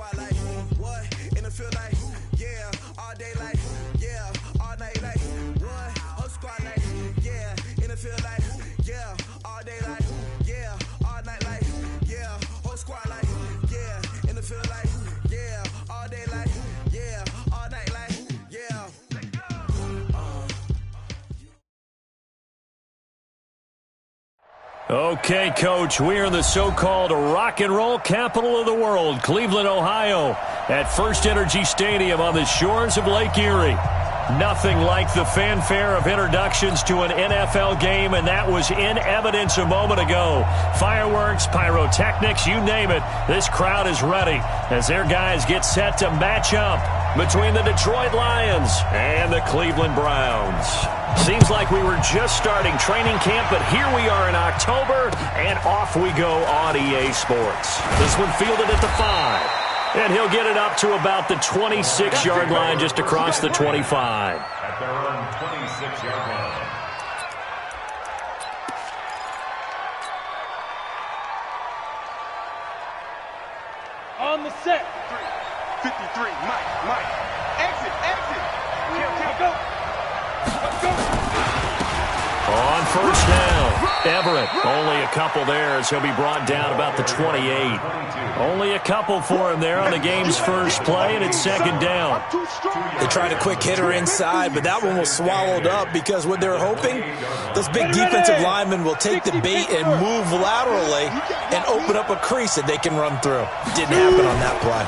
squad like, what? In the field like, yeah. All day like, yeah. All night like, what? Whole squad like, yeah. In the field like, yeah. All day like, yeah. All night like, yeah. Whole squad like, yeah. In the field like, yeah. All day like, yeah. All night like, yeah. Okay, Coach, we are in the so-called rock and roll capital of the world, Cleveland, Ohio, at First Energy Stadium on the shores of Lake Erie. Nothing like the fanfare of introductions to an NFL game, and that was in evidence a moment ago. Fireworks, pyrotechnics, you name it. This crowd is ready as their guys get set to match up between the Detroit Lions and the Cleveland Browns. Seems like we were just starting training camp, but here we are in October, and off we go on EA Sports. This one fielded at the 5. And he'll get it up to about the 26-yard line, just across the 25. At their own 26-yard line. On the set. 53, Mike. Exit. Go. Let's go. On first down, Everett. Only a couple there as he'll be brought down about the 28. Only a couple for him there on the game's first play, and it's second down. They tried a quick hitter inside, but that one was swallowed up because what they're hoping, those big defensive linemen will take the bait and move laterally and open up a crease that they can run through. Didn't happen on that play.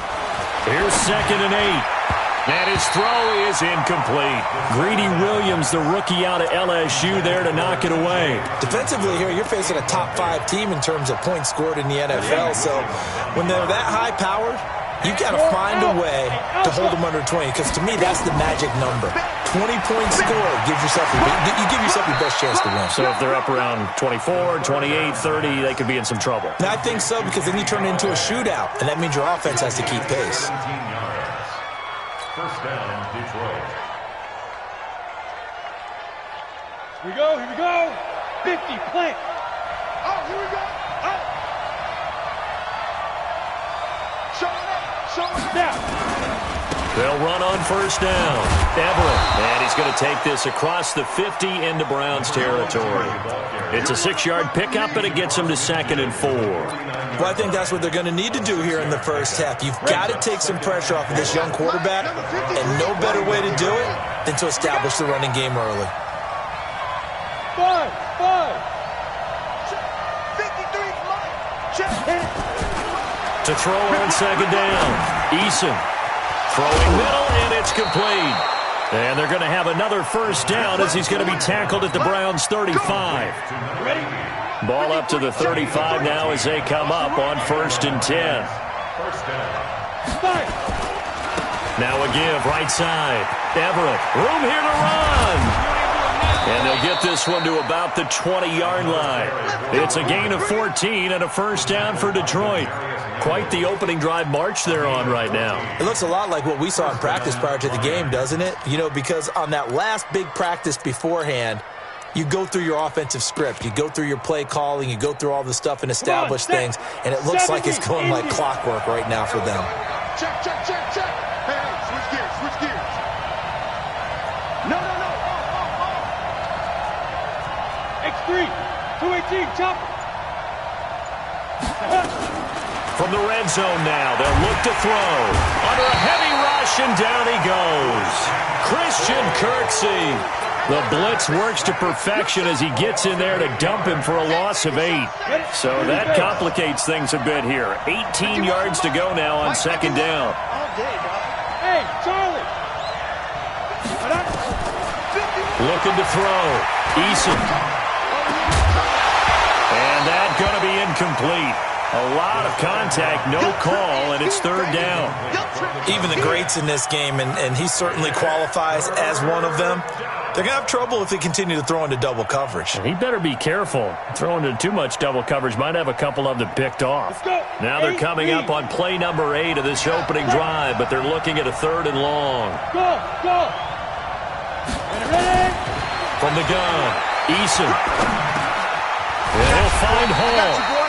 Here's 2nd and 8. And his throw is incomplete. Greedy Williams, the rookie out of LSU, there to knock it away. Defensively here, you're facing a top 5 team in terms of points scored in the NFL. So when they're that high-powered, you got to find a way to hold them under 20. Because to me, that's the magic number. 20 points scored gives yourself you give yourself your best chance to win. So if they're up around 24, 28, 30, they could be in some trouble. And I think so, because then you turn it into a shootout, and that means your offense has to keep pace. First down, Detroit. Here we go. 50, plant. Oh, here we go. Oh. Show it up. Now. They'll run on first down. Everett, and he's going to take this across the 50 into Browns territory. It's a 6-yard pickup, and it gets him to 2nd and 4. Well, I think that's what they're going to need to do here in the first half. You've got to take some pressure off of this young quarterback, and no better way to do it than to establish the running game early. 5. 53, To throw on second down, Eason throwing middle, and it's complete. And they're going to have another first down as he's going to be tackled at the Browns' 35. Ball up to the 35 now as they come up on 1st and 10. First down. Now a give, right side. Everett, room here to run. And they'll get this one to about the 20-yard line. It's a gain of 14 and a first down for Detroit. Quite the opening drive march they're on right now. It looks a lot like what we saw in practice prior to the game, doesn't it? You know, because on that last big practice beforehand, you go through your offensive script. You go through your play calling. You go through all the stuff and establish things. And it looks like it's going like clockwork right now for them. Check. Hey, switch gears. No. X3, 218, chopper. From the red zone now, they'll look to throw. Under a heavy rush, and down he goes. Christian Kirksey. The blitz works to perfection as he gets in there to dump him for a loss of 8. So that complicates things a bit here. 18 yards to go now on second down. Hey, Charlie. Looking to throw. Eason. And that's going to be incomplete. A lot of contact, no call, and it's third down. Even the greats in this game, and he certainly qualifies as one of them, they're going to have trouble if they continue to throw into double coverage. He better be careful. Throwing into too much double coverage might have a couple of them picked off. Now they're coming up on play number 8 of this opening drive, but they're looking at a 3rd and long. Go. From the gun, Eason. And he'll find Hall.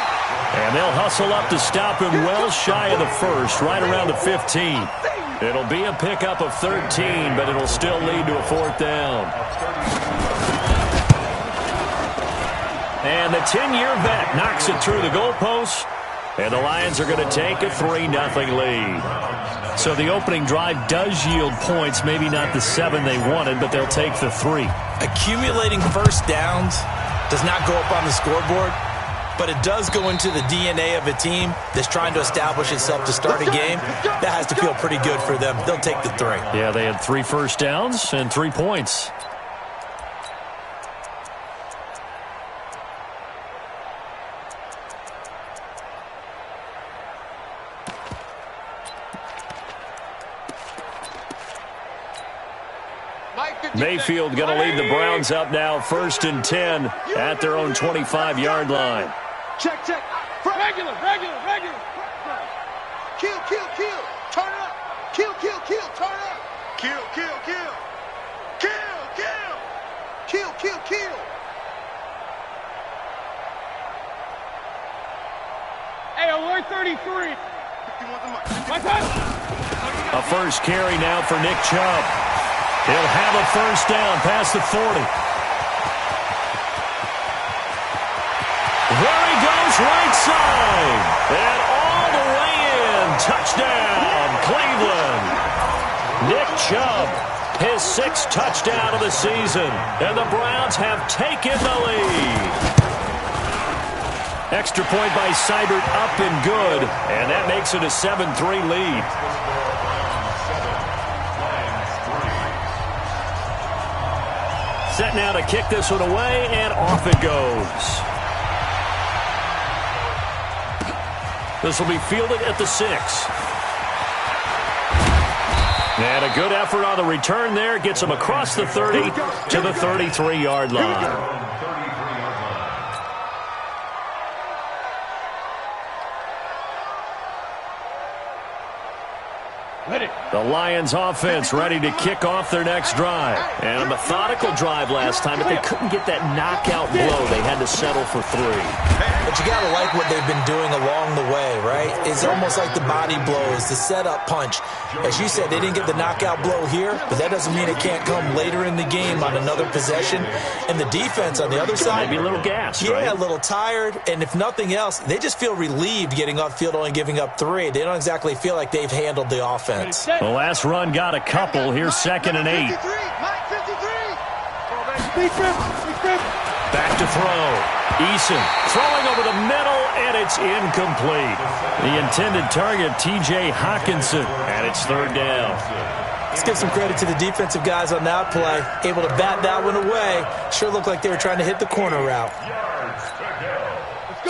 And they'll hustle up to stop him well shy of the first, right around the 15. It'll be a pickup of 13, but it'll still lead to a 4th down. And the 10-year vet knocks it through the goalpost, and the Lions are going to take a 3-0 lead. So the opening drive does yield points, maybe not the 7 they wanted, but they'll take the 3. Accumulating first downs does not go up on the scoreboard, but it does go into the DNA of a team that's trying to establish itself to start a game. That has to feel pretty good for them. They'll take the 3. Yeah, they had 3 first downs and 3 points. Mayfield going to lead the Browns up now, 1st and 10 at their own 25-yard line. Check. Regular. Kill. Turn it up. Kill. Turn it up. Kill. Hey, alert 33. My time. A first carry now for Nick Chubb. He'll have a first down past the 40. There he goes, right side. And all the way in. Touchdown, Cleveland. Nick Chubb, his 6th touchdown of the season. And the Browns have taken the lead. Extra point by Seibert up and good. And that makes it a 7-3 lead. Set now to kick this one away, and off it goes. This will be fielded at the 6. And a good effort on the return there. Gets him across the 30 to the 33-yard line. The Lions offense ready to kick off their next drive. And a methodical drive last time, but they couldn't get that knockout blow. They had to settle for 3. But you got to like what they've been doing along the way, right? It's almost like the body blows, the setup punch. As you said, they didn't get the knockout blow here, but that doesn't mean it can't come later in the game on another possession. And the defense on the other side, maybe a little gassed, yeah, right? A little tired. And if nothing else, they just feel relieved getting off field, only giving up 3. They don't exactly feel like they've handled the offense. The last run got a couple. Here's 2nd and 8. Back to throw. Eason throwing over the middle, and it's incomplete. The intended target, T.J. Hawkinson, and it's 3rd down. Let's give some credit to the defensive guys on that play. Able to bat that one away. Sure looked like they were trying to hit the corner route.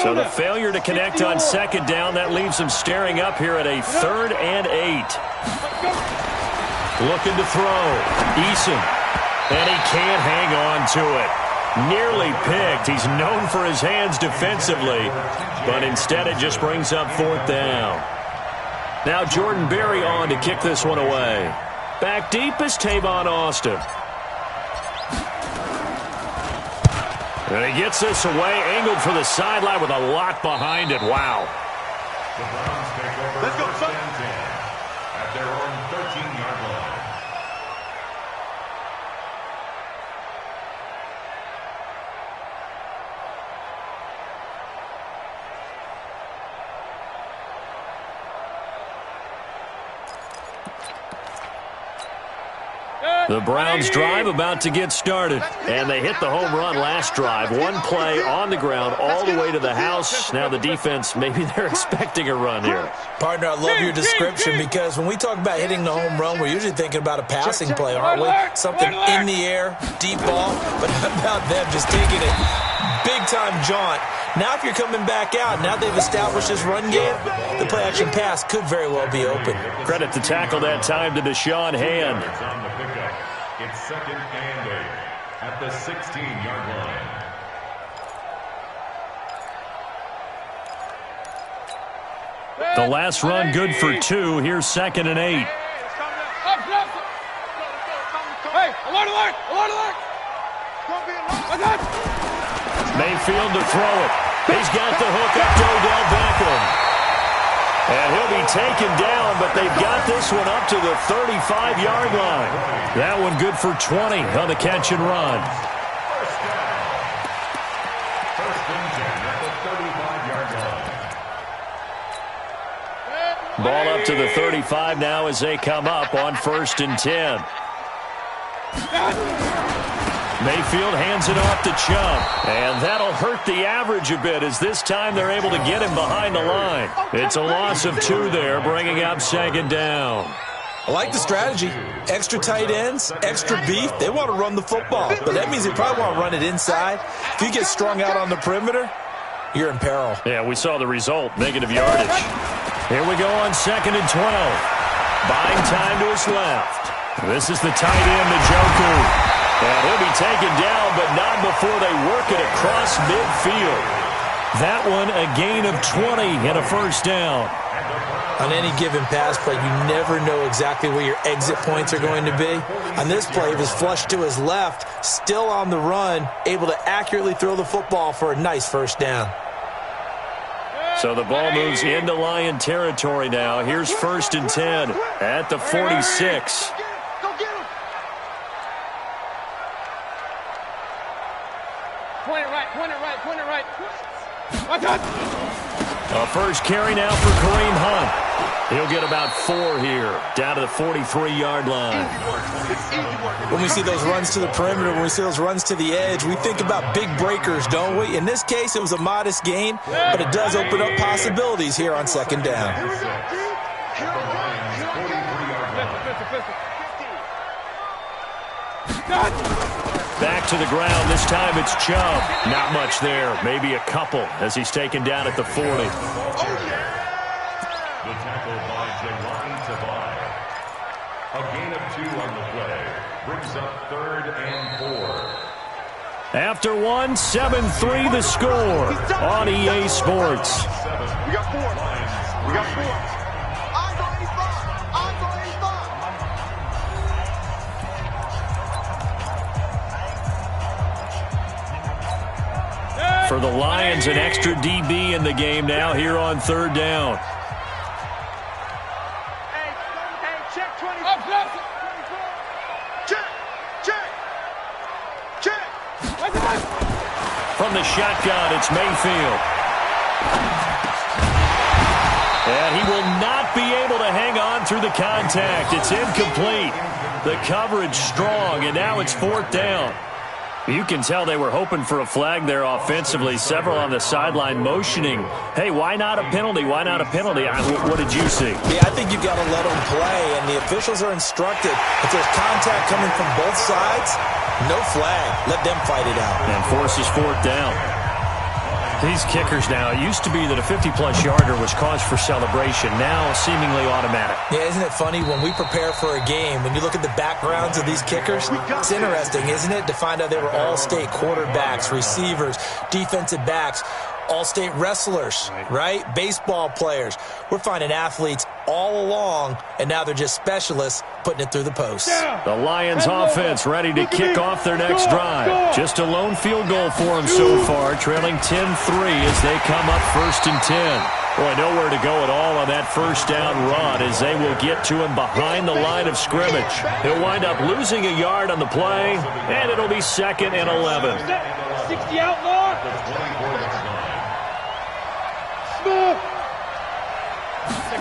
So the failure to connect on 2nd down, that leaves them staring up here at a 3rd and 8. Looking to throw. Eason. And he can't hang on to it. Nearly picked. He's known for his hands defensively, but instead it just brings up 4th down. Now Jordan Berry on to kick this one away. Back deep is Tavon Austin. And he gets this away, angled for the sideline with a lot behind it. Wow. The Browns take over. Let's go, son. At their own 13-yard line. The Browns drive about to get started, and they hit the home run last drive. One play on the ground all the way to the house. Now the defense, maybe they're expecting a run here. Partner, I love your description, because when we talk about hitting the home run, we're usually thinking about a passing play, aren't we? Something in the air, deep ball, but how about them just taking it big-time jaunt. Now if you're coming back out, now they've established this run game, the play-action pass could very well be open. Credit to tackle that time to Deshaun Hand. It's 2nd and 8 at the 16-yard line. The last run good for 2. Here's 2nd and 8. Hey, alert! Mayfield to throw it. He's got the hook up to Odell Beckham. And he'll be taken down, but they've got this one up to the 35-yard line. That one good for 20 on the catch and run. First and 10 at the 35-yard line. Ball up to the 35 now as they come up on 1st and 10. Mayfield hands it off to Chubb. And that'll hurt the average a bit as this time they're able to get him behind the line. It's a loss of 2 there, bringing up 2nd down. I like the strategy. Extra tight ends, extra beef. They want to run the football, but that means they probably want to run it inside. If you get strung out on the perimeter, you're in peril. Yeah, we saw the result, negative yardage. Here we go on 2nd and 12. Buying time to his left. This is the tight end, Njoku. And he'll be taken down, but not before they work it across midfield. That one a gain of 20 and a 1st down. On any given pass play, you never know exactly where your exit points are going to be. On this play, it was flushed to his left, still on the run, able to accurately throw the football for a nice 1st down. So the ball moves into Lion territory now. Here's 1st and 10 at the 46. Point it right. A first carry now for Kareem Hunt. He'll get about 4 here, down to the 43-yard line. When we see those runs to the perimeter, when we see those runs to the edge, we think about big breakers, don't we? In this case, it was a modest gain, but it does open up possibilities here on 2nd down. Back to the ground. This time it's Chubb. Not much there. Maybe a couple as he's taken down at the 40. The tackle by Jelani Tavai. A gain of 2 on the play. Brings up 3rd and 4. After 1, 7-3 the score on EA Sports. We got 4. We got 4. For the Lions, an extra DB in the game now here on 3rd down. Hey, check 20. Check. From the shotgun, it's Mayfield. And he will not be able to hang on through the contact. It's incomplete. The coverage strong, and now it's 4th down. You can tell they were hoping for a flag there offensively. Several on the sideline motioning, hey, why not a penalty? Why not a penalty? What did you see? Yeah, I think you've got to let them play, and the officials are instructed. If there's contact coming from both sides, no flag. Let them fight it out. And forces 4th down. These kickers now, it used to be that a 50-plus yarder was cause for celebration. Now seemingly automatic. Yeah, isn't it funny when we prepare for a game, when you look at the backgrounds of these kickers, it's interesting, isn't it, to find out they were all-state quarterbacks, receivers, defensive backs, all-state wrestlers, right? Baseball players. We're finding athletes all along, and now they're just specialists putting it through the post. The Lions offense ready to kick off their next drive. Just a lone field goal for them so far, trailing 10-3 as they come up 1st and 10. Boy, nowhere to go at all on that 1st down run as they will get to him behind the line of scrimmage. He'll wind up losing a yard on the play, and it'll be 2nd and 11. 60 outlaw.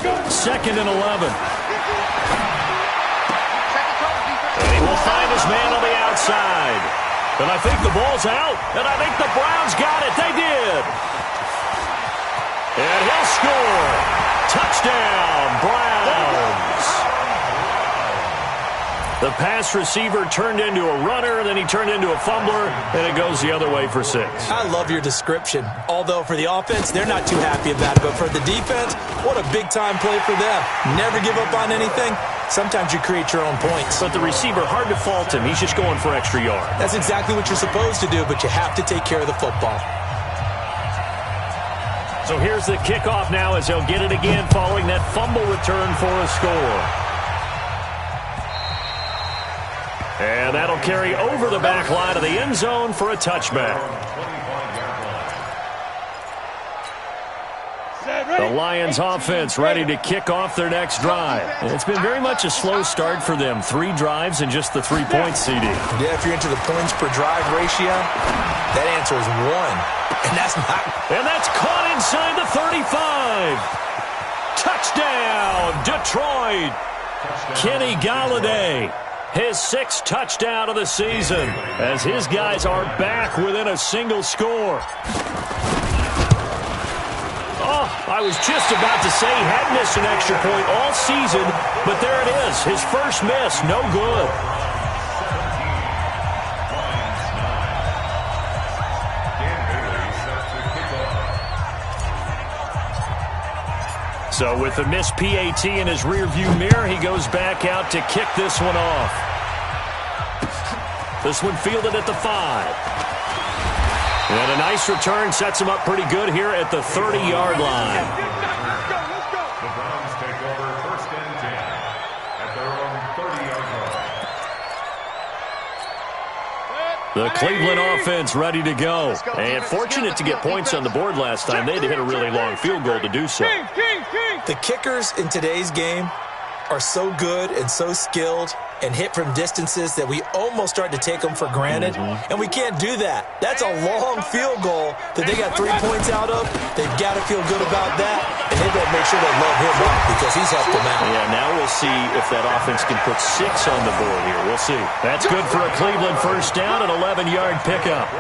2nd and 11. And he will find his man on the outside. And I think the ball's out. And I think the Browns got it. They did. And he'll score. Touchdown, Browns. The pass receiver turned into a runner, then he turned into a fumbler, and it goes the other way for 6. I love your description. Although for the offense, they're not too happy about it. But for the defense, what a big-time play for them. Never give up on anything. Sometimes you create your own points. But the receiver, hard to fault him. He's just going for extra yard. That's exactly what you're supposed to do, but you have to take care of the football. So here's the kickoff now as they'll get it again following that fumble return for a score. And that'll carry over the back line of the end zone for a touchback. The Lions offense ready to kick off their next drive. It's been very much a slow start for them. 3 drives and just the 3 points, CD. Yeah, if you're into the points per drive ratio, that answer is 1. And that's not. And that's caught inside the 35. Touchdown, Detroit. Kenny Golladay, his 6th touchdown of the season, as his guys are back within a single score. Oh, I was just about to say he hadn't missed an extra point all season, but there it is, his first miss, no good. So with the missed PAT in his rearview mirror, he goes back out to kick this one off. This one fielded at the 5. And a nice return sets him up pretty good here at the 30-yard line. The Browns take over 1st and 10 at their own 30-yard line. The Cleveland offense ready to go. And fortunate to get points on the board last time. They had to hit a really long field goal to do so. The kickers in today's game are so good and so skilled and hit from distances that we almost start to take them for granted. And we can't do that. That's a long field goal that they got 3 points out of. They've got to feel good about that. And they better make sure they load him up because he's helped them out. Yeah, now we'll see if that offense can put 6 on the board here. We'll see. That's good for a Cleveland first down, an 11-yard pickup.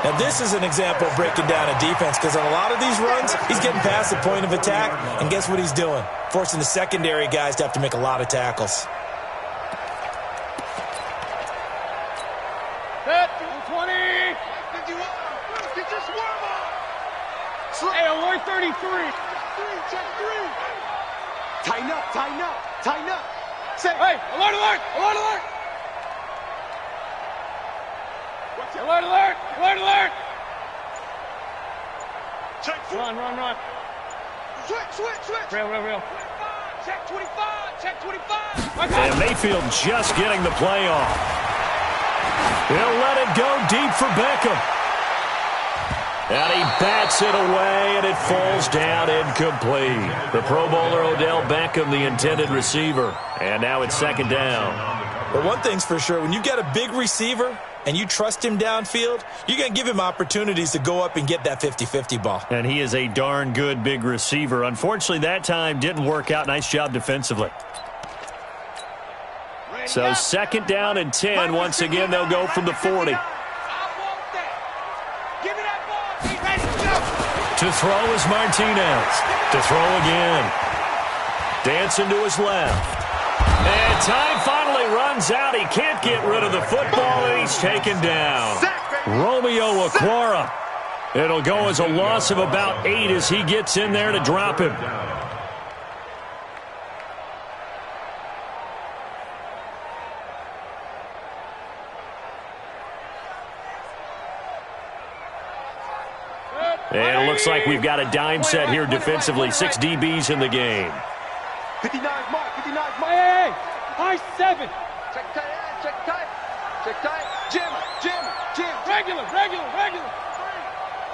Now, this is an example of breaking down a defense because on a lot of these runs, he's getting past the point of attack. And guess what he's doing? Forcing the secondary guys to have to make a lot of tackles. 20. Get your swerve on. Hey, alert 33. Check 3. Tighten up, tighten up, tighten up. Say, Hey, alert, alert, alert, alert. Alert, alert, alert, alert. check 4. Run. Switch. Real. Check 25, check 25. And Mayfield just getting the play off. He'll let it go deep for Beckham. And he bats it away, and it falls down incomplete. The Pro Bowler Odell Beckham, the intended receiver. And now it's 2nd down. But one thing's for sure, when you got a big receiver and you trust him downfield, you're going to give him opportunities to go up and get that 50-50 ball. And he is a darn good big receiver. Unfortunately, that time didn't work out. Nice job defensively. So 2nd down and 10. Once again, they'll go from the 40. To throw is Martinez. To throw again. Dancing to his left. And time finally runs out. He can't get rid of the football, and he's taken down. Romeo Okwara. It'll go as a loss of about 8 as he gets in there to drop him. And it looks like we've got a dime set here defensively. 6 DBs in the game. 59 mark. Hey, high 7. Check tight. Jim. Regular.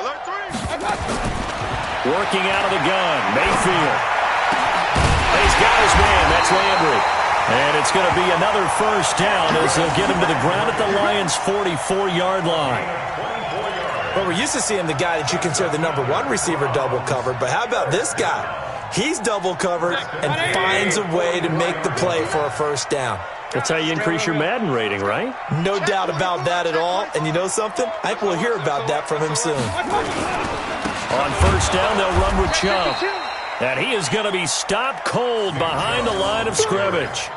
Alert 3. Working out of the gun, Mayfield. He's got his man, that's Landry. And it's going to be another first down as they'll get him to the ground at the Lions' 44-yard line. Well, we're used to seeing the guy that you consider the number 1 receiver double covered, but how about this guy? He's double covered and finds a way to make the play for a first down. That's how you increase your Madden rating, right? No doubt about that at all. And you know something? I think we'll hear about that from him soon. On first down, they'll run with Chubb. And he is going to be stopped cold behind the line of scrimmage.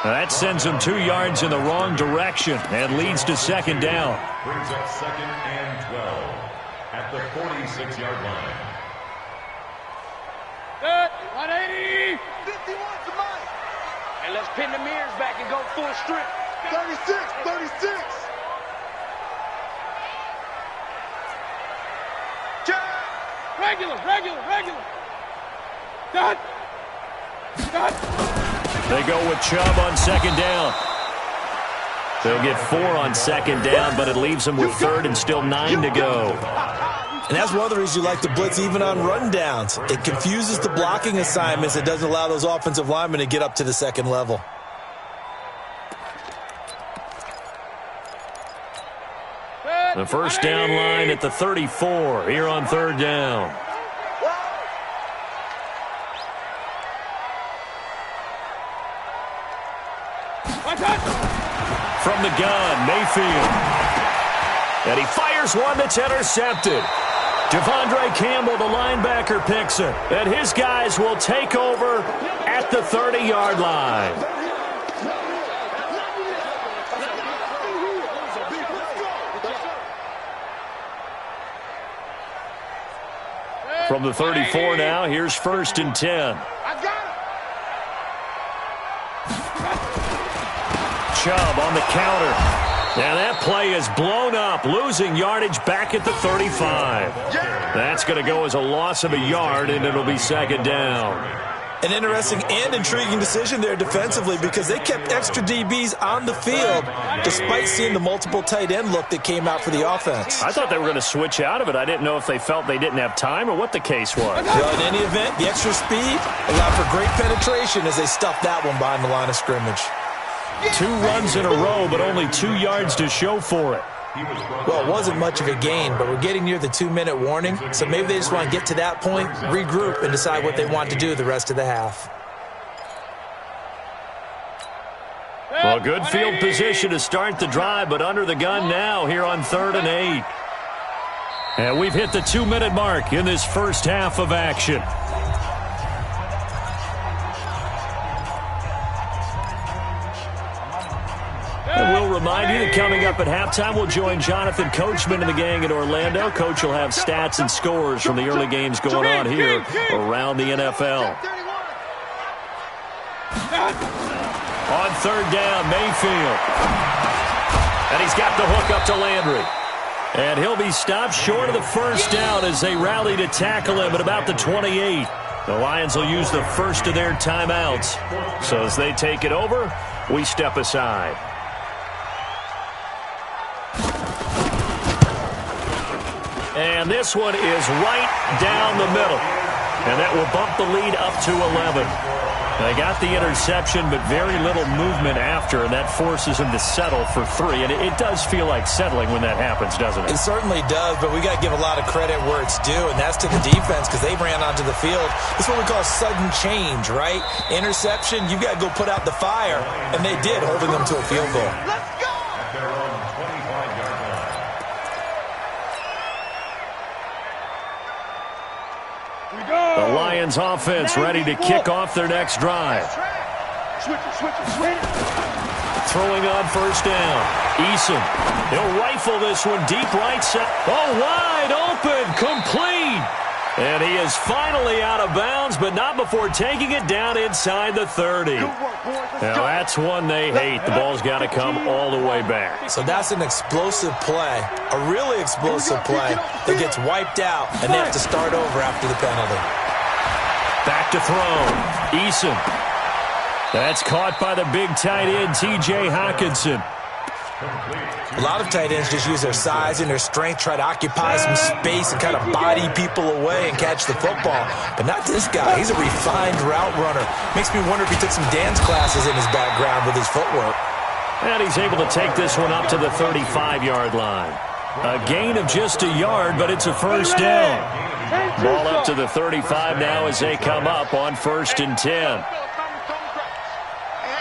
That sends him 2 yards in the wrong direction and leads to 2nd down. Brings up 2nd and 12 at the 46-yard line. 180. 51's the mic. And let's pin the mirrors back and go full strip. 36. Check. Regular. Done. They go with Chubb on 2nd down. They'll get 4 on 2nd down, but it leaves them with 3rd and still 9 to go. And that's one of the reasons you like to blitz even on rundowns. It confuses the blocking assignments. It doesn't allow those offensive linemen to get up to the second level. The first down line at the 34 here on third down. From the gun, Mayfield. And he fires one that's intercepted. Devondre Campbell, the linebacker, picks it. And his guys will take over at the 30-yard line. From the 34 now, here's 1st and 10. Chubb on the counter. And that play is blown up, losing yardage back at the 35. That's going to go as a loss of a yard, and it'll be 2nd down. An interesting and intriguing decision there defensively because they kept extra DBs on the field despite seeing the multiple tight end look that came out for the offense. I thought they were going to switch out of it. I didn't know if they felt they didn't have time or what the case was. Well, in any event, the extra speed allowed for great penetration as they stuffed that one behind the line of scrimmage. 2 runs in a row, but only 2 yards to show for it. Well, it wasn't much of a gain, but we're getting near the 2-minute warning, so maybe they just want to get to that point, regroup, and decide what they want to do the rest of the half. Well, good field position to start the drive, but under the gun now here on 3rd and 8. And we've hit the 2-minute mark in this first half of action. And we'll remind you that coming up at halftime, we'll join Jonathan Coachman and the gang in Orlando. Coach will have stats and scores from the early games going on here around the NFL. On 3rd down, Mayfield. And he's got the hook up to Landry. And he'll be stopped short of the first down as they rally to tackle him at about the 28. The Lions will use the first of their timeouts. So as they take it over, we step aside. And this one is right down the middle. And that will bump the lead up to 11. They got the interception, but very little movement after, and that forces him to settle for 3. And it does feel like settling when that happens, doesn't it? It certainly does, but we got to give a lot of credit where it's due, and that's to the defense because they ran onto the field. This is what we call sudden change, right? Interception, you got to go put out the fire, and they did, holding them to a field goal. At their own 25-yard line. The Lions offense ready to kick off their next drive. Throwing on 1st down. Eason. He'll rifle this one deep right side. Oh, wide open. Complete. And he is finally out of bounds, but not before taking it down inside the 30. Now, that's one they hate. The ball's got to come all the way back. So that's an explosive play, a really explosive play that gets wiped out, and they have to start over after the penalty. Back to throw. Eason. That's caught by the big tight end, T.J. Hockenson. A lot of tight ends just use their size and their strength, try to occupy some space and kind of body people away and catch the football. But not this guy. He's a refined route runner. Makes me wonder if he took some dance classes in his background with his footwork. And he's able to take this one up to the 35-yard line. A gain of just a yard, but it's a first down. Ball up to the 35 now as they come up on 1st and 10. Hey,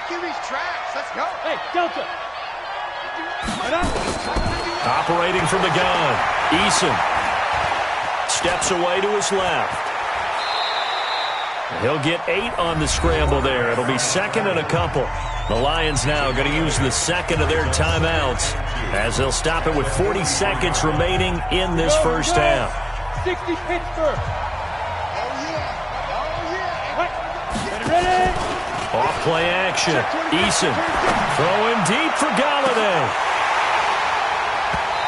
QB's tracks. Let's go. Hey, Delta. Operating from the gun. Eason steps away to his left. He'll get 8 on the scramble there. It'll be 2nd and a couple. The Lions now going to use the 2nd of their timeouts as they'll stop it with 40 seconds remaining in this first half. 60 Pittsburgh. Oh, yeah. Ready? Off play action. Eason throwing deep for Galladay.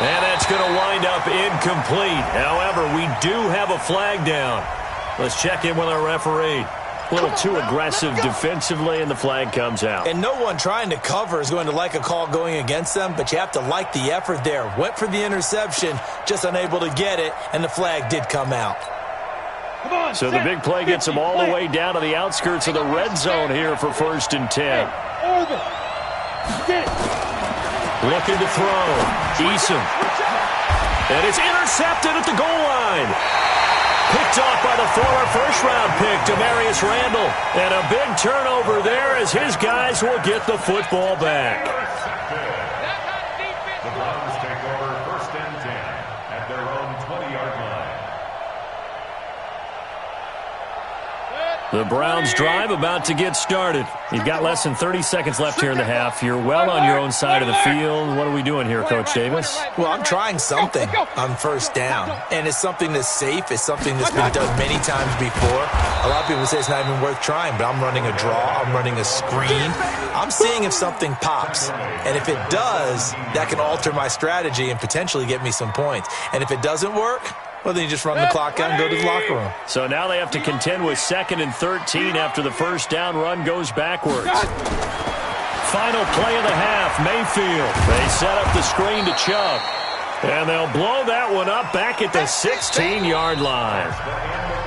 And that's going to wind up incomplete. However, we do have a flag down. Let's check in with our referee. A little too aggressive defensively, and the flag comes out. And no one trying to cover is going to like a call going against them, but you have to like the effort there. Went for the interception, just unable to get it, and the flag did come out. So the big play gets them all the way down to the outskirts of the red zone here for 1st and 10. Looking to throw. Eason. And it's intercepted at the goal line. Picked off by the former first-round pick, Demarius Randall. And a big turnover there as his guys will get the football back. The Browns take over 1st and 10 at their own 20-yard line. The Browns drive about to get started. You've got less than 30 seconds left here in the half. You're well on your own side of the field. What are we doing here, Coach Davis? Well, I'm trying something on 1st down, and it's something that's safe. It's something that's been done many times before. A lot of people say it's not even worth trying, but I'm running a draw. I'm running a screen. I'm seeing if something pops, and if it does, that can alter my strategy and potentially get me some points. And if it doesn't work, well, then you just run the clock out and go to the locker room. So now they have to contend with 2nd and 13 after the first down run goes backwards. Final play of the half, Mayfield. They set up the screen to Chubb. And they'll blow that one up back at the 16-yard line.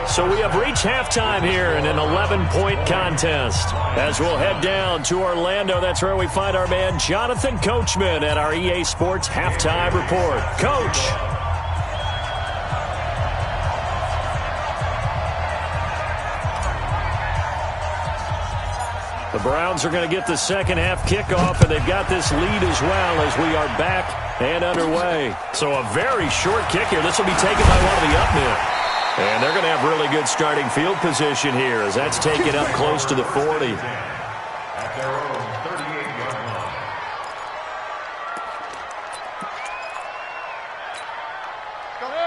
So we have reached halftime here in an 11-point contest. As we'll head down to Orlando, that's where we find our man Jonathan Coachman at our EA Sports Halftime Report. Coach. The Browns are going to get the second half kickoff, and they've got this lead as well as we are back and underway. So a very short kick here. This will be taken by one of the up men. And they're going to have really good starting field position here as that's taken up close to the 40. At their own 38-yard line.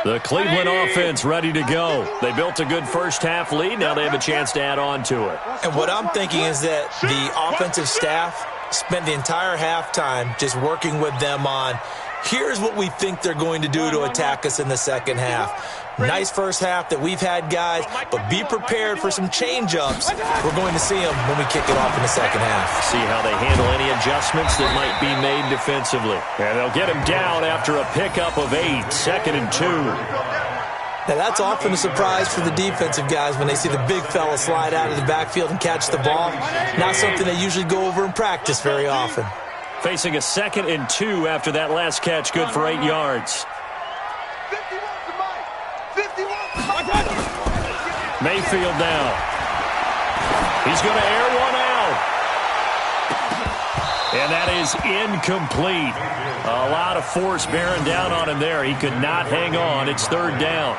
The Cleveland offense ready to go. They built a good first half lead. Now they have a chance to add on to it. And what I'm thinking is that the offensive staff spent the entire halftime just working with them on, here's what we think they're going to do to attack us in the second half. Nice first half that we've had, guys, but be prepared for some change-ups. We're going to see them when we kick it off in the second half. See how they handle any adjustments that might be made defensively. And they'll get him down after a pickup of 8, 2nd and 2. Now, that's often a surprise for the defensive guys when they see the big fella slide out of the backfield and catch the ball. Not something they usually go over in practice very often. Facing a 2nd and 2 after that last catch, good for 8 yards. Mayfield now. He's going to air one out. And that is incomplete. A lot of force bearing down on him there. He could not hang on. It's 3rd down.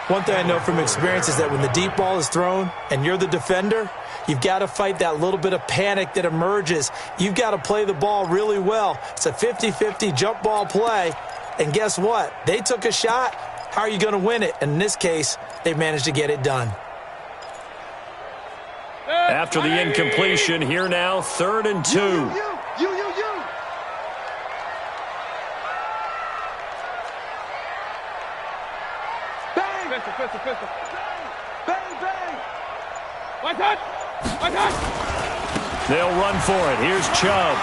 One thing I know from experience is that when the deep ball is thrown and you're the defender, you've got to fight that little bit of panic that emerges. You've got to play the ball really well. It's a 50-50 jump ball play. And guess what? They took a shot. How are you going to win it? And in this case, they managed to get it done. After the incompletion, here now, 3rd and 2. They'll run for it. Here's Chubb.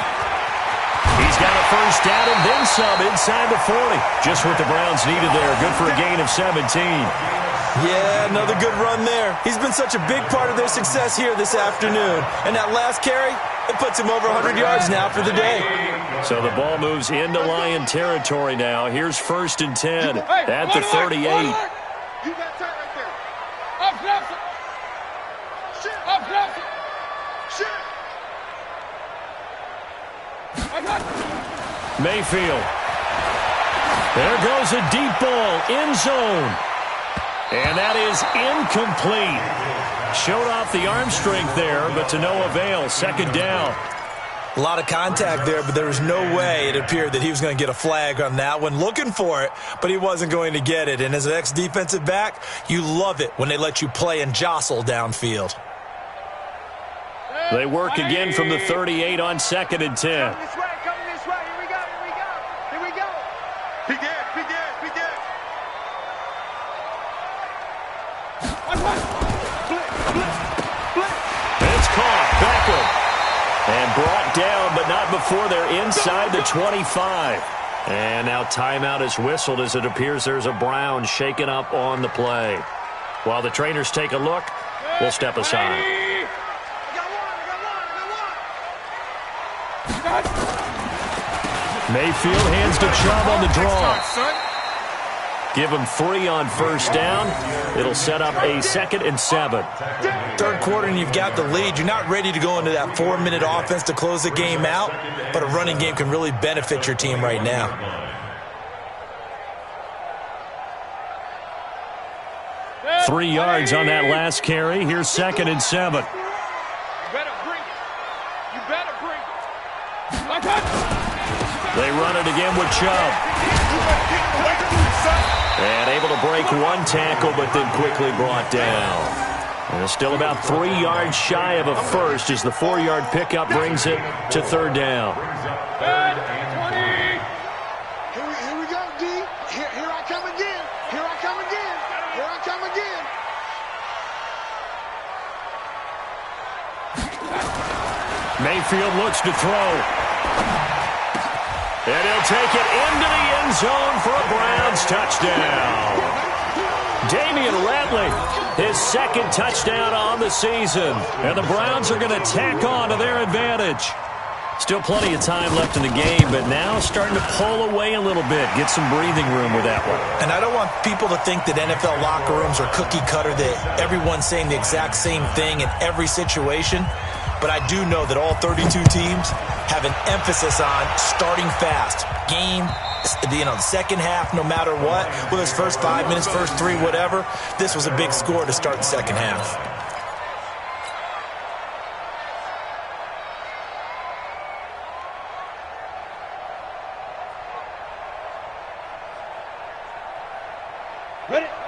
He's got a first down and then some inside the 40. Just what the Browns needed there. Good for a gain of 17. Yeah, another good run there. He's been such a big part of their success here this afternoon. And that last carry, it puts him over 100 yards now for the day. So the ball moves into Lion territory now. Here's 1st and 10 at the 38. You got tight right there. Up, Nelson. Shit. Up, Nelson. Shit. Mayfield. There goes a deep ball, end zone. And that is incomplete. Showed off the arm strength there, but to no avail. 2nd down. A lot of contact there, but there was no way it appeared that he was going to get a flag on that one. Looking for it, but he wasn't going to get it. And as an ex-defensive back, you love it when they let you play and jostle downfield. They work again from the 38 on 2nd and 10. Coming this way. Here we go. Be good. Blitz. before they're inside the 25. And now timeout is whistled as it appears there's a Brown shaken up on the play. While the trainers take a look, we'll step aside. Mayfield hands to Chubb on the draw. Give him 3 on first down. It'll set up a 2nd and 7. Third quarter and you've got the lead. You're not ready to go into that 4-minute offense to close the game out, but a running game can really benefit your team right now. Three yards on that last carry. Here's 2nd and 7. You better bring it. You better bring it. They run it again with Chubb. And able to break one tackle, but then quickly brought down. And it's still about 3 yards shy of a first as the 4-yard pickup brings it to 3rd down. Here we go, D. Here I come again. Here I come again. Here I come again. Mayfield looks to throw. And he'll take it into the end zone for a Browns touchdown. Damian Ratley, his 2nd touchdown on the season. And the Browns are going to tack on to their advantage. Still plenty of time left in the game, but now starting to pull away a little bit. Get some breathing room with that one. And I don't want people to think that NFL locker rooms are cookie cutter, that everyone's saying the exact same thing in every situation. But I do know that all 32 teams have an emphasis on starting fast. Game, the second half, no matter what, whether it's first 5 minutes, first 3, whatever. This was a big score to start the second half.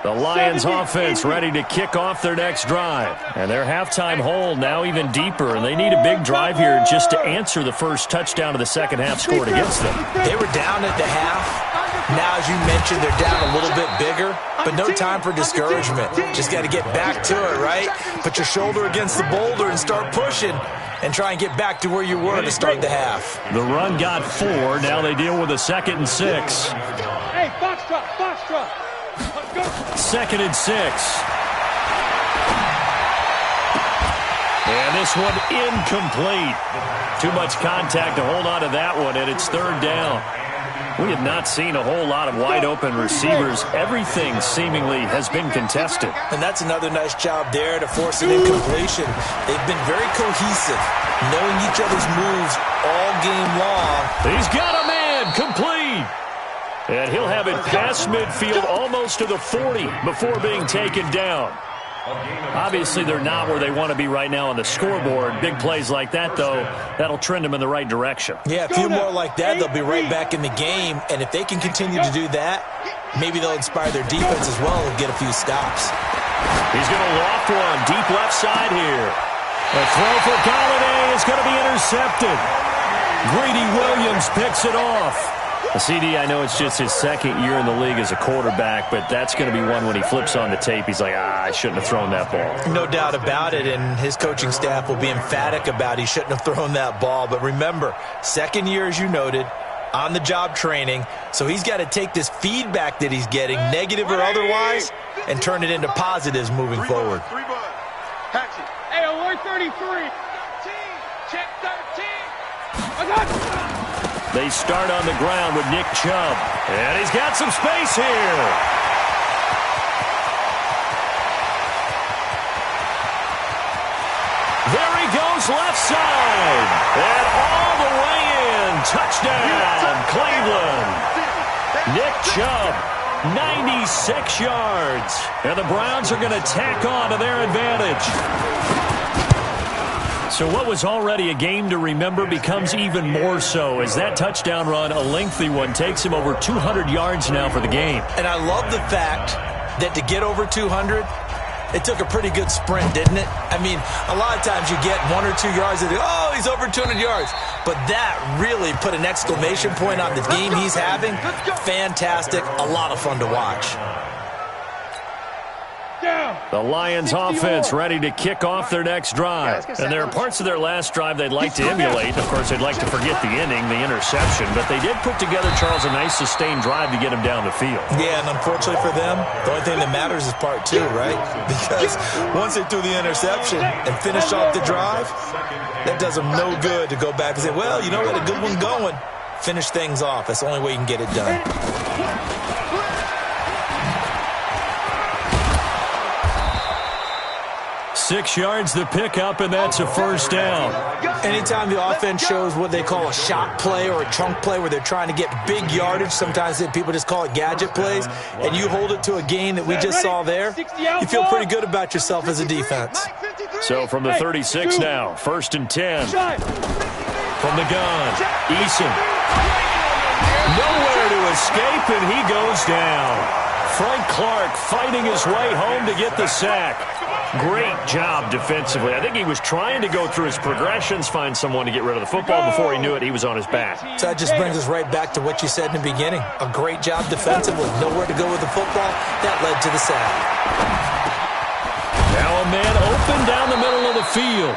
The Lions offense ready to kick off their next drive. And their halftime hole now even deeper, and they need a big drive here just to answer the first touchdown of the second half scored against them. They were down at the half. Now, as you mentioned, they're down a little bit bigger, but no time for discouragement. Just got to get back to it, right? Put your shoulder against the boulder and start pushing and try and get back to where you were to start the half. The run got 4. Now they deal with a 2nd and 6. Hey, box truck. 2nd and 6. And this one incomplete. Too much contact to hold on to that one, and it's 3rd down. We have not seen a whole lot of wide-open receivers. Everything seemingly has been contested. And that's another nice job there to force an incompletion. They've been very cohesive, knowing each other's moves all game long. He's got a man, complete. And he'll have it past midfield almost to the 40 before being taken down. Obviously, they're not where they want to be right now on the scoreboard. Big plays like that, though, that'll trend them in the right direction. Yeah, a few more like that, they'll be right back in the game. And if they can continue to do that, maybe they'll inspire their defense as well and get a few stops. He's going to loft one deep left side here. A throw for Galladay is going to be intercepted. Greedy Williams picks it off. CD, I know it's just his 2nd year in the league as a quarterback, but that's going to be one when he flips on the tape. He's like, I shouldn't have thrown that ball. No doubt about it, and his coaching staff will be emphatic about he shouldn't have thrown that ball. But remember, 2nd year, as you noted, on-the-job training, so he's got to take this feedback that he's getting, negative or otherwise, and turn it into positives moving forward. Hey, alert 33. 13. Check 13. I got it. They start on the ground with Nick Chubb. And he's got some space here. There he goes left side. And all the way in. Touchdown, Cleveland. Nick Chubb, 96 yards. And the Browns are going to tack on to their advantage. So what was already a game to remember becomes even more so as that touchdown run, a lengthy one, takes him over 200 yards now for the game. And I love the fact that to get over 200, it took a pretty good sprint, didn't it? I mean, a lot of times you get 1 or 2 yards and think, oh, he's over 200 yards. But that really put an exclamation point on the game he's having. Fantastic. A lot of fun to watch. The Lions offense ready to kick off their next drive. And there are parts of their last drive they'd like to emulate. Of course, they'd like to forget the inning, the interception. But they did put together, Charles, a nice sustained drive to get him down the field. Yeah, and unfortunately for them, the only thing that matters is part two, right? Because once they threw the interception and finished off the drive, that does them no good to go back and say, well, you know what, a good one going. Finish things off. That's the only way you can get it done. 6 yards the pickup, and that's a first down. Anytime the offense shows what they call a shot play or a chunk play where they're trying to get big yardage, sometimes people just call it gadget plays, and you hold it to a gain that we just saw there, you feel pretty good about yourself as a defense. So from the 36 now, 1st and 10. From the gun, Eason. Nowhere to escape, and he goes down. Frank Clark fighting his way home to get the sack. Great job defensively. I think he was trying to go through his progressions, find someone to get rid of the football. Before he knew it, he was on his back. So that just brings us right back to what you said in the beginning. A great job defensively. Nowhere to go with the football. That led to the sack. Now a man open down the middle of the field.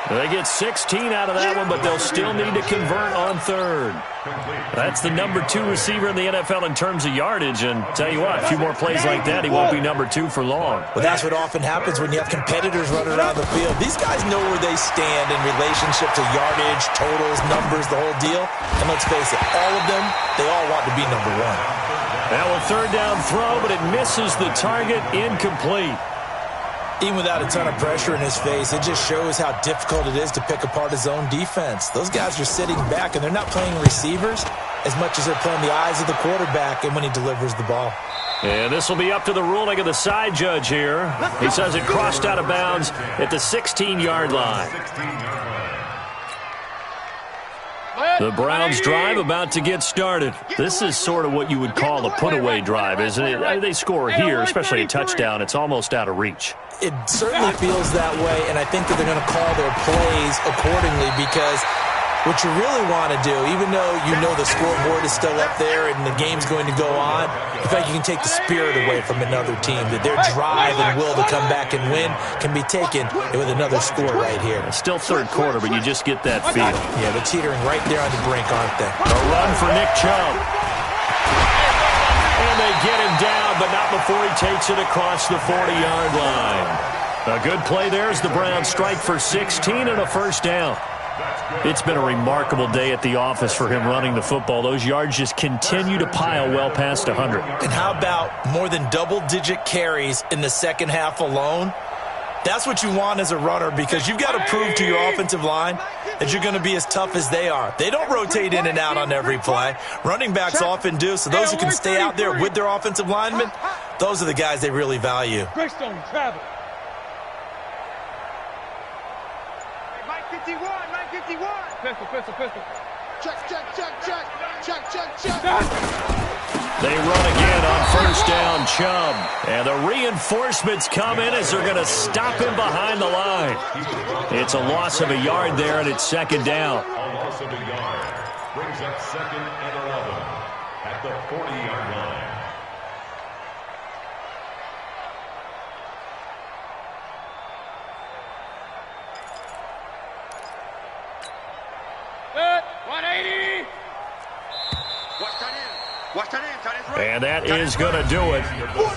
They get 16 out of that one, but they'll still need to convert on third. That's the number 2 receiver in the NFL in terms of yardage, and tell you what, a few more plays like that, he won't be number 2 for long. Well, that's what often happens when you have competitors running around the field. These guys know where they stand in relationship to yardage, totals, numbers, the whole deal. And let's face it, all of them, they all want to be number 1. Now a third down throw, but it misses the target, incomplete. Even without a ton of pressure in his face, it just shows how difficult it is to pick apart his own defense. Those guys are sitting back, and they're not playing receivers as much as they're playing the eyes of the quarterback and when he delivers the ball. And this will be up to the ruling of the side judge here. He says it crossed out of bounds at the 16-yard line. The Browns drive about to get started. This is sort of what you would call a put-away drive, isn't it? They score here, especially a touchdown. It's almost out of reach. It certainly feels that way, and I think that they're going to call their plays accordingly because what you really want to do, even though you know the scoreboard is still up there and the game's going to go on, in fact, you can take the spirit away from another team, that their drive and will to come back and win can be taken with another score right here. It's still third quarter, but you just get that feel. Yeah, they're teetering right there on the brink, aren't they? A run for Nick Chubb. And they get him down, but not before he takes it across the 40-yard line. A good play there as the Browns strike for 16 and a first down. It's been a remarkable day at the office for him running the football. Those yards just continue to pile well past 100. And how about more than double-digit carries in the second half alone? That's what you want as a runner because you've got to prove to your offensive line that you're going to be as tough as they are. They don't rotate in and out on every play. Running backs often do, so those who can stay out there with their offensive linemen, those are the guys they really value. Greystone, travel. Mike 51, Mike 51. Pistol. Check. They run again on first down, Chubb. And the reinforcements come in as they're going to stop him behind the line. It's a loss of a yard there, and it's second down. A loss of a yard brings up 2nd and 11 at the 40-yard line. Good. 180. And that is going to do it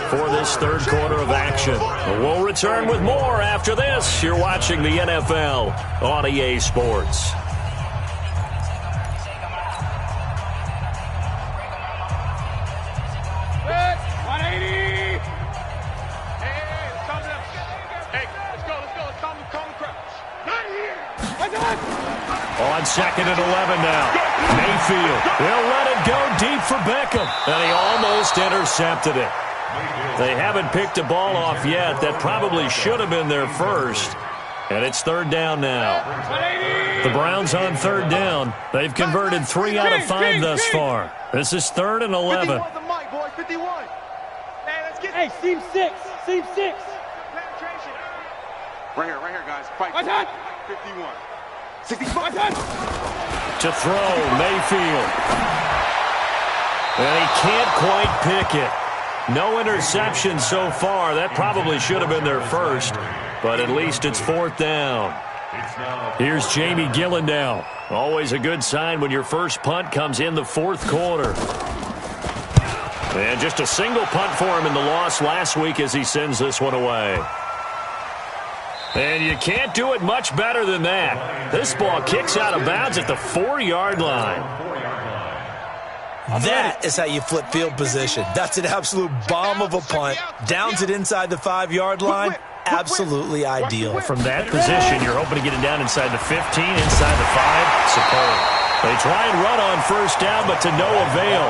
for this third quarter of action. We'll return with more after this. You're watching the NFL on EA Sports. Good. 180. Hey, let's calm down. Hey, let's go. Let's calm the crowd. Not here. On 2nd and 11 now. Mayfield will let it go deep for Beckham. And he almost intercepted it. They haven't picked a ball off yet. That probably should have been their first. And it's third down now. The Browns on third down. They've converted 3 out of 5 thus far. This is 3rd and 11. 51 the mic, boys. 51. Hey, let's get. Hey, seam 6. Seam 6. Penetration. Right here, guys. Fight. 51. 65. To throw, Mayfield. And he can't quite pick it. No interception so far. That probably should have been their first, but at least it's 4th down. Here's Jamie Gillen now. Always a good sign when your first punt comes in the 4th quarter. And just a single punt for him in the loss last week as he sends this one away. And you can't do it much better than that. This ball kicks out of bounds at the 4-yard line. That is how you flip field position. That's an absolute bomb of a punt. Downs it inside the 5-yard line. Absolutely ideal. From that position, you're hoping to get it down inside the 15, inside the 5. Superb. They try and run on first down, but to no avail.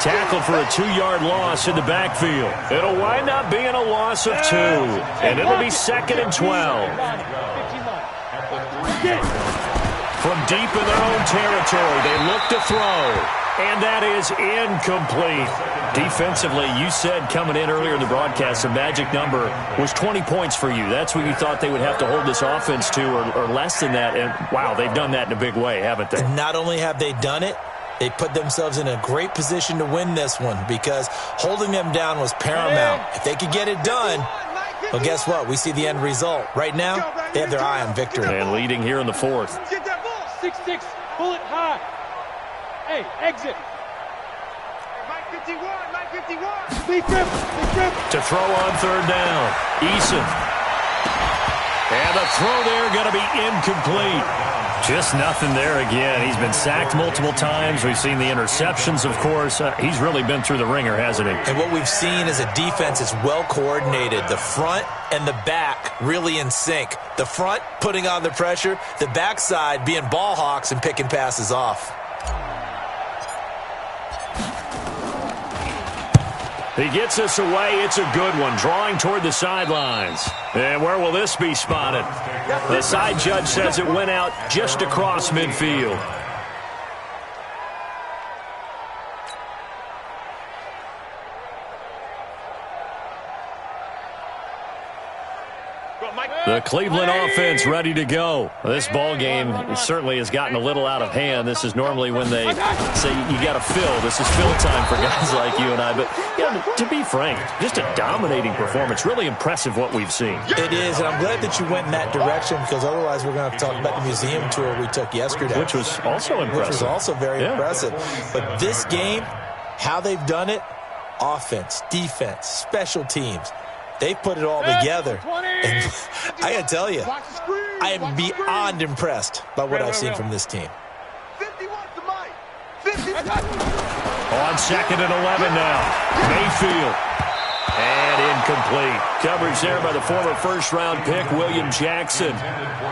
Tackled for a 2-yard loss in the backfield. It'll wind up being a loss of 2, and it'll be 2nd and 12. From deep in their own territory, they look to throw, and that is incomplete. Defensively, you said coming in earlier in the broadcast, the magic number was 20 points for you. That's what you thought they would have to hold this offense to, or less than that. And, wow, they've done that in a big way, haven't they? Not only have they done it, they put themselves in a great position to win this one because holding them down was paramount. If they could get it done, well, guess what? We see the end result. Right now, they have their eye on victory. And leading here in the 4th. 6-6, bullet high. Hey, exit. Mike 51, Mike 51. Big grip. To throw on 3rd down. Eason. And the throw there going to be incomplete. Just nothing there again. He's been sacked multiple times. We've seen the interceptions, of course. He's really been through the ringer, hasn't he? And what we've seen is a defense is well coordinated. The front and the back really in sync. The front putting on the pressure. The backside being ball hawks and picking passes off. He gets us away. It's a good one. Drawing toward the sidelines. And where will this be spotted? The side judge says it went out just across midfield. The Cleveland offense ready to go. This ball game certainly has gotten a little out of hand. This is normally when they say you got to fill. This is fill time for guys like you and I. But you know, to be frank, just a dominating performance. Really impressive what we've seen. It is, and I'm glad that you went in that direction because otherwise we're going to have to talk about the museum tour we took yesterday. Which was also impressive. Which was also very impressive. But this game, how they've done it, offense, defense, special teams, they put it all together. And I got to tell you, I am beyond impressed by what I've seen from this team. 51 to Mike. 51. On 2nd and 11 now. Mayfield. And incomplete. Coverage there by the former first-round pick, William Jackson.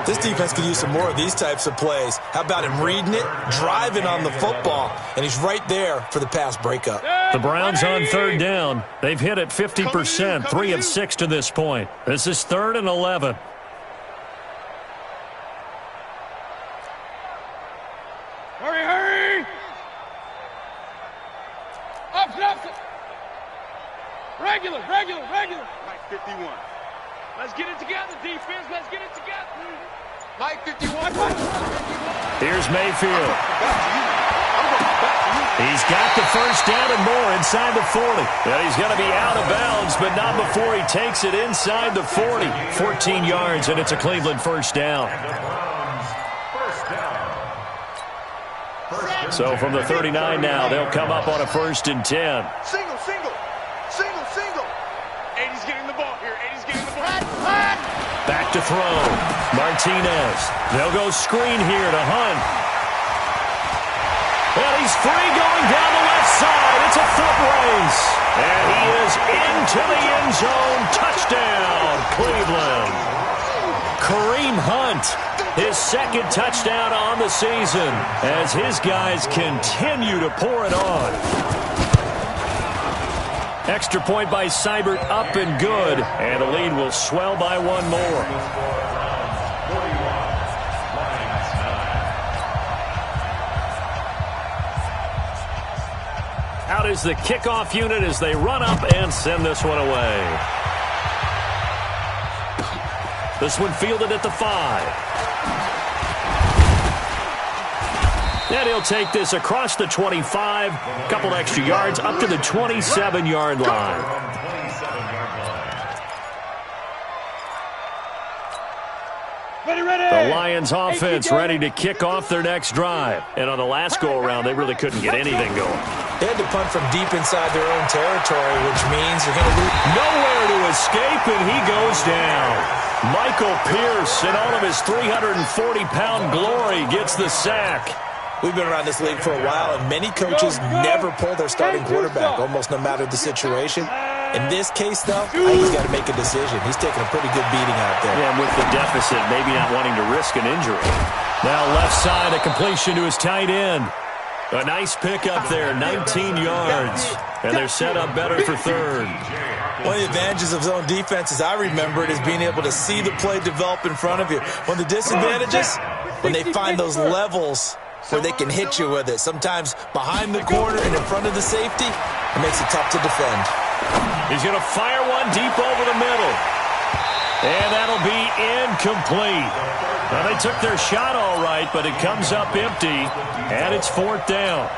This defense could use some more of these types of plays. How about him reading it, driving on the football, and he's right there for the pass breakup. The Browns on 3rd down. They've hit it 50%, 3 of 6 to this point. This is 3rd and 11. Hurry! Opposite. Regular. Mike 51. Let's get it together, defense. Let's get it together. Mike 51. Here's Mayfield. He's got the first down and more inside the 40. And he's going to be out of bounds, but not before he takes it inside the 40. 14 yards, and it's a Cleveland first down. So from the 39 now, they'll come up on a 1st and 10. Single. 80's getting the ball here. 80's getting the ball. Back to throw. Martinez. They'll go screen here to Hunt. And he's free going down the left side. It's a foot race. And he is into the end zone. Touchdown, Cleveland. Kareem Hunt, his 2nd touchdown on the season as his guys continue to pour it on. Extra point by Seibert, up and good. And the lead will swell by 1 more. Out is the kickoff unit as they run up and send this one away. This one fielded at the 5. And he'll take this across the 25, a couple extra yards, up to the 27-yard line. The Lions offense ready to kick off their next drive. And on the last go-around, they really couldn't get anything going. They had to punt from deep inside their own territory, which means you're going to lose. Nowhere to escape, and he goes down. Michael Pierce, in all of his 340-pound glory, gets the sack. We've been around this league for a while, and many coaches never pull their starting quarterback, almost no matter the situation. In this case, though, I think he's got to make a decision. He's taking a pretty good beating out there. Yeah, and with the deficit, maybe not wanting to risk an injury. Now left side, a completion to his tight end. A nice pick up there, 19 yards. And they're set up better for third. One of the advantages of zone defense, as I remember it, is being able to see the play develop in front of you. One of the disadvantages, when they find those levels where they can hit you with it. Sometimes behind the corner and in front of the safety, it makes it tough to defend. He's going to fire one deep over the middle. And that'll be incomplete. Well, they took their shot all right, but it comes up empty, and it's fourth down.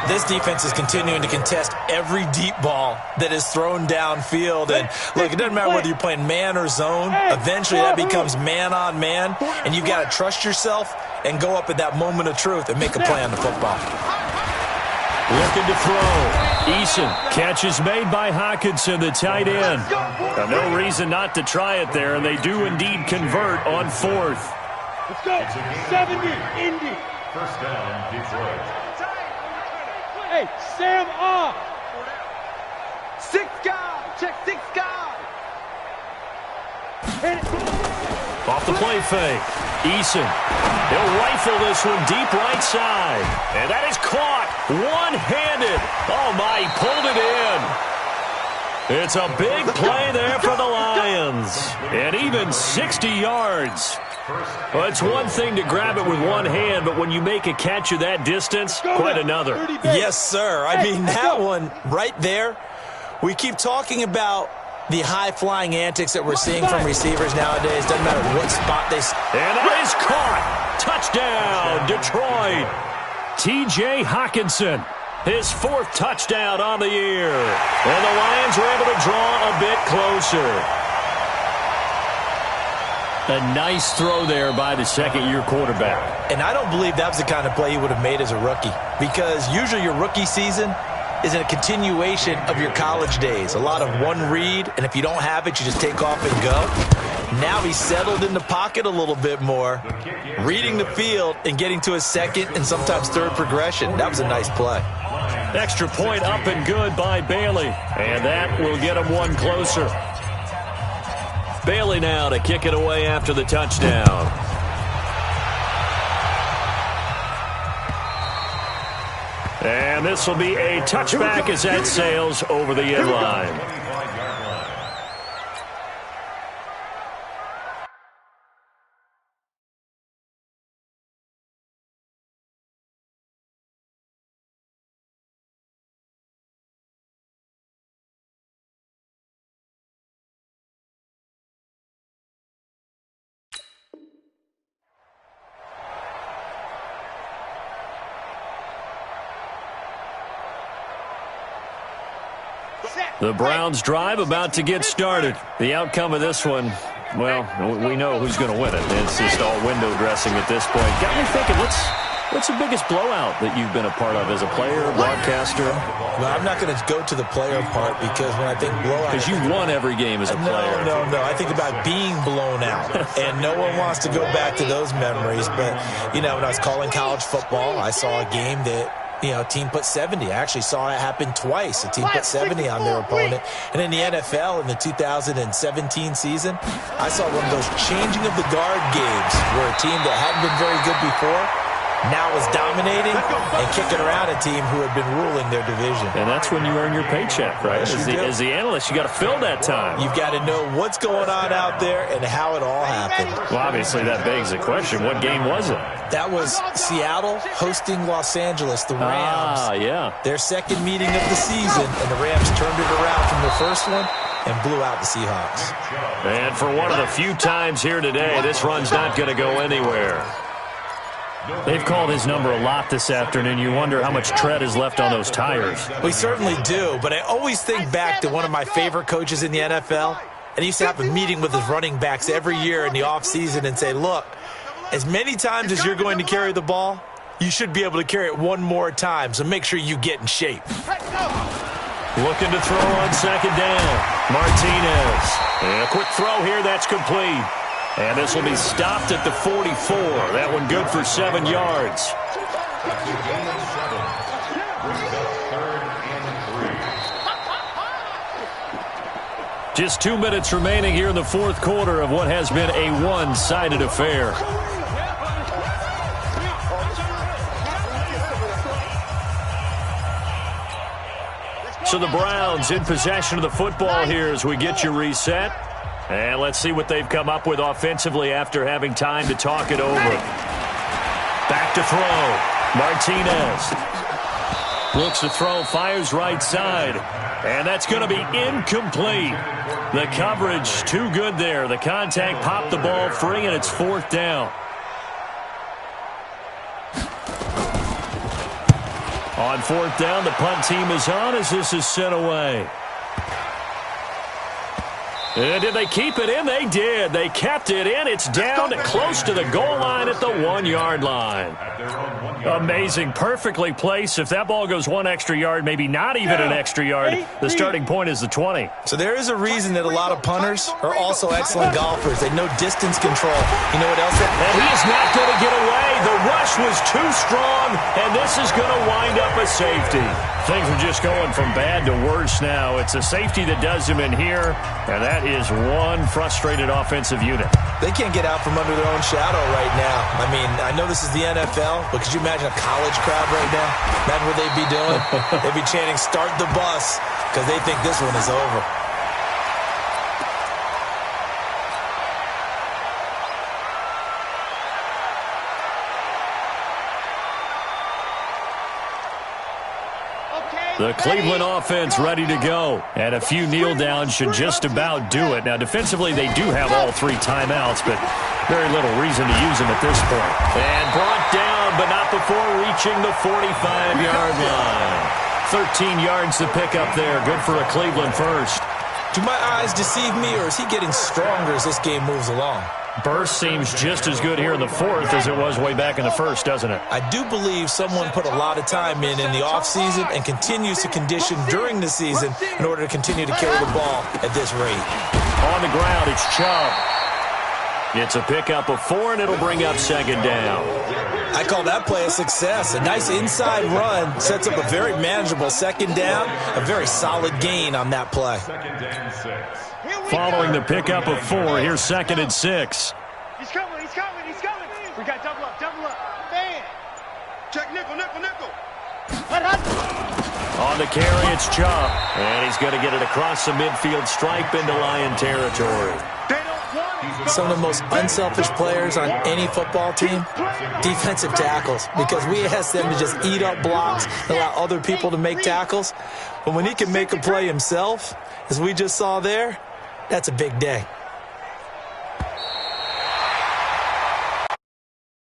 This defense is continuing to contest every deep ball that is thrown downfield. And, look, it doesn't matter whether you're playing man or zone. Eventually that becomes man-on-man, and you've got to trust yourself and go up at that moment of truth and make a play on the football. Looking to throw. Eason, catch is made by Hockenson, the tight end. Now, no reason not to try it there, and they do indeed convert on fourth. Let's go. 70, Indy. First down, Detroit. Hey, Sam off. 6 guard. Check 6 guard. Hit it. Off the play fake. Eason. He'll rifle this one deep right side. And that is caught one-handed. Oh, my, he pulled it in. It's a big play there for the Lions. And even 60 yards. Well, it's one thing to grab it with one hand, but when you make a catch of that distance, quite another. Yes, sir. I mean, that one right there, we keep talking about the high-flying antics that we're seeing from receivers nowadays. Doesn't matter what spot they... And that is caught. Touchdown, Detroit. T.J. Hockenson, his 4th touchdown on the year. And the Lions were able to draw a bit closer. A nice throw there by the second-year quarterback. And I don't believe that was the kind of play he would have made as a rookie, because usually your rookie season is a continuation of your college days. A lot of one read, and if you don't have it, you just take off and go. Now he's settled in the pocket a little bit more, reading the field and getting to his second and sometimes third progression. That was a nice play. Extra point up and good by Bailey, and that will get him one closer. Bailey now to kick it away after the touchdown. And this will be a touchback as that sails over the end line. The Browns drive about to get started. The outcome of this one, well, we know who's going to win it. It's just all window dressing at this point. Got me thinking, what's the biggest blowout that you've been a part of as a player, broadcaster? Well, I'm not going to go to the player part, because when I think blowout... Because you won every game as a player. No. I think about being blown out. And no one wants to go back to those memories. But, you know, when I was calling college football, I saw a game that... a team put 70. I actually saw it happen twice. A team put 70 on their opponent. And in the NFL, in the 2017 season, I saw one of those changing of the guard games where a team that hadn't been very good before now was dominating and kicking around a team who had been ruling their division. And that's when you earn your paycheck, right? As the analyst, you got to fill that time. You've got to know what's going on out there and how it all happened. Well, obviously, that begs the question, what game was it? That was Seattle hosting Los Angeles, the Rams. Yeah. Their second meeting of the season, and the Rams turned it around from the first one and blew out the Seahawks. And for one of the few times here today, this run's not going to go anywhere. They've called his number a lot this afternoon. You wonder how much tread is left on those tires. We certainly do, but I always think back to one of my favorite coaches in the NFL, and he used to have a meeting with his running backs every year in the offseason and say, look, as many times as you're going to carry the ball, you should be able to carry it one more time, so make sure you get in shape. Looking to throw on second down. Martinez. And a quick throw here, that's complete. And this will be stopped at the 44. That one good for 7 yards. Just 2 minutes remaining here in the fourth quarter of what has been a one-sided affair. So the Browns in possession of the football here as we get you reset. And let's see what they've come up with offensively after having time to talk it over. Back to throw. Martinez. Looks to throw, fires right side. And that's going to be incomplete. The coverage too good there. The contact popped the ball free, and it's fourth down. On fourth down, the punt team is on as this is sent away. And did they keep it in? They did. They kept it in. It's down close to the goal line at the 1-yard line. Amazing. Perfectly placed. If that ball goes 1 extra yard, maybe not even an extra yard, the starting point is the 20. So there is a reason that a lot of punters are also excellent golfers. They know distance control. You know what else? And he is not going to get away. The rush was too strong, and this is going to wind up a safety. Things are just going from bad to worse now. It's a safety that does him in here, and that is one frustrated offensive unit. They can't get out from under their own shadow right now. I mean, I know this is the NFL, but could you imagine a college crowd right now? Imagine what they'd be doing. They'd be chanting, "Start the bus," because they think this one is over. The Cleveland offense ready to go. And a few kneel downs should just about do it. Now, defensively, they do have all 3 timeouts, but very little reason to use them at this point. And brought down, but not before reaching the 45-yard line. 13 yards to pick up there. Good for a Cleveland first. Do my eyes deceive me, or is he getting stronger as this game moves along? Burst seems just as good here in the fourth as it was way back in the first, doesn't it? I do believe someone put a lot of time in the offseason and continues to condition during the season in order to continue to carry the ball at this rate. On the ground, it's Chubb. It's a pickup of 4, and it'll bring up second down. I call that play a success. A nice inside run sets up a very manageable second down, a very solid gain on that play. Following the pickup of 4, here's second and 6. He's coming, he's coming, he's coming. We got double up, man. Check nickel. On the carry, it's Chubb. And he's going to get it across the midfield stripe into Lion territory. Some of the most unselfish players on any football team, defensive tackles, because we ask them to just eat up blocks and allow other people to make tackles. But when he can make a play himself, as we just saw there, that's a big day.